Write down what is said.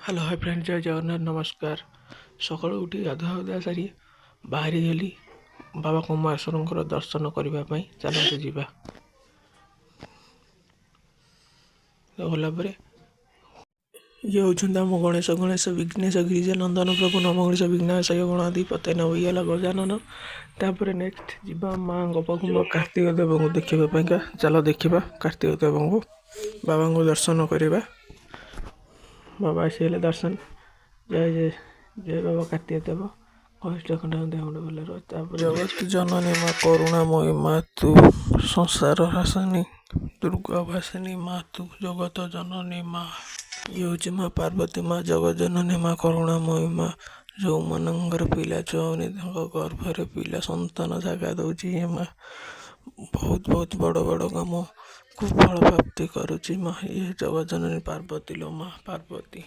Hello hi friend, जय जगन्नाथ। नमस्कार। सकाल उठी गाधुआ सारी बाहरी गली बाबा कुमारेश्वर दर्शन करने चलते जीवा। गलापर ये होम गणेश गणेश विघ्नेश गिरिजा नंदन प्रभु नम गणेश विघ्नाशय गणाधि पते नैला गजानन। तापर नेक्स्ट जीवा माँ पाखु कार्तिक देव को देखा। चल देखा कार्तिक देव को बाबा को दर्शन करवा। बाबा आसगले दर्शन। जय जय जय बाबा कार्तिक देव कष्ट खंड देह भल रहा। जगत जननी माँ करुणामयी माँ तू संसार हासिनी दुर्गा भासिनी माँ तू जगत जननी माँ। ये हूँ माँ पार्वती माँ जगत जननी माँ करुणामयी माँ। जो मनंगर पिला चाहनी गर्भर पिला संतान जगह दौची ये माँ। बहुत बहुत बड़ बड़ काम को फल प्राप्ति करुची माँ। ये जगत जननी पार्वती लो माँ पार्वती।